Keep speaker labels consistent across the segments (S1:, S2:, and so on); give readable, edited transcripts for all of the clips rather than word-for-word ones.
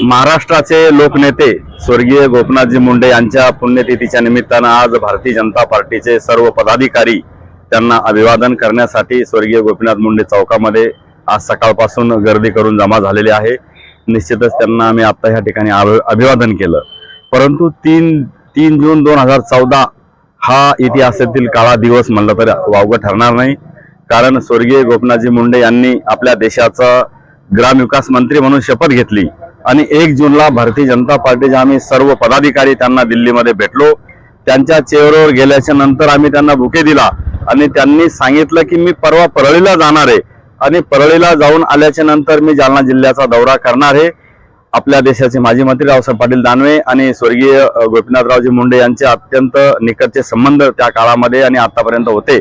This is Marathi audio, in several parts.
S1: महाराष्ट्राचे लोकनेते स्वर्गीय गोपनाथजी मुंडे यांच्या पुण्यतिथीच्या निमित्तानं आज भारतीय जनता पार्टीचे सर्व पदाधिकारी त्यांना अभिवादन करण्यासाठी स्वर्गीय गोपीनाथ मुंडे चौकामध्ये आज सकाळपासून गर्दी करून जमा झालेले आहे। निश्चितच त्यांना आम्ही आता ह्या ठिकाणी अभिवादन केलं, परंतु 3 जून 2014 हा इतिहासातील काळा दिवस म्हणलं तर वावगं ठरणार नाही। कारण स्वर्गीय गोपनाथजी मुंडे यांनी आपल्या देशाचा ग्रामविकास मंत्री म्हणून शपथ घेतली आणि 1 जूनला भारतीय जनता पार्टीचे आम्ही सर्व पदाधिकारी त्यांना दिल्लीमध्ये भेटलो। त्यांच्या चेहऱ्यावर गेल्याच्या नंतर आम्ही त्यांना बुके दिला आणि त्यांनी सांगितलं की मी परवा परळीला जाणार आहे आणि परळीला जाऊन आल्याच्या नंतर मी जालना जिल्ह्याचा दौरा करणार आहे। आपल्या देशाचे माजी मंत्री रावसाहेब पाटील दानवे आणि स्वर्गीय गोपीनाथरावजी मुंडे यांचे अत्यंत निकटचे संबंध त्या काळामध्ये आणि आतापर्यंत होते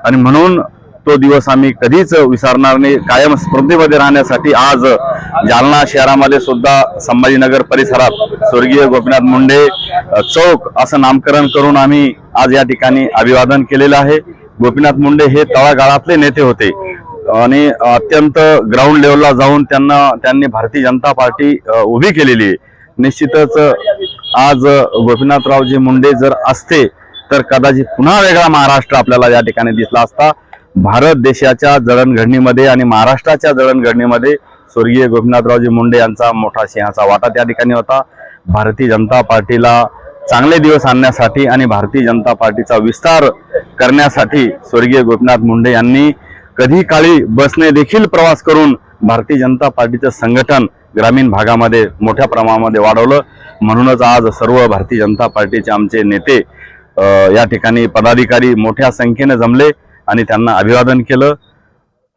S1: आणि म्हणून तो दिवस आम्ही कधीच विसरणार नाही। कायम स्मृतीमध्ये राहण्यासाठी आज जालना शहरामध्ये सुद्धा संभाजीनगर परिसरात स्वर्गीय गोपीनाथ मुंडे चौक असं नामकरण करून आम्ही आज या ठिकाणी अभिवादन केलेलं आहे। गोपीनाथ मुंडे हे तळागाळातले नेते होते आणि अत्यंत ग्राउंड लेवलला जाऊन त्यांनी भारतीय जनता पार्टी उभी केलेली आहे। निश्चितच आज गोपीनाथरावजी मुंडे जर असते तर कदाचित पुन्हा वेगळा महाराष्ट्र आपल्याला या ठिकाणी दिसला असता। भारत देशाच्या जडणघडणीमध्ये आणि महाराष्ट्राच्या जडणघडणीमध्ये स्वर्गीय गोपीनाथरावजी मुंडे यांचा मोठा सिंहाचा वाटा त्या ठिकाणी होता। भारतीय जनता पार्टीला चांगले दिवस आणण्यासाठी आणि भारतीय जनता पार्टीचा विस्तार करण्यासाठी स्वर्गीय गोपीनाथ मुंडे यांनी कधी काळी बसने देखील प्रवास करून भारतीय जनता पार्टीचं संघटन ग्रामीण भागामध्ये मोठ्या प्रमाणामध्ये वाढवलं। म्हणूनच आज सर्व भारतीय जनता पार्टीचे आमचे नेते या ठिकाणी पदाधिकारी मोठ्या संख्येने जमले आणि त्यांना अभिवादन केलं।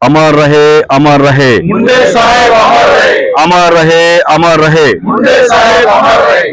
S1: अमर रहे अमर रहे
S2: मुंडे साहेब, अमर रहे,
S1: अमर रहे अमर रहे
S2: मुंडे साहेब, अमर रहे।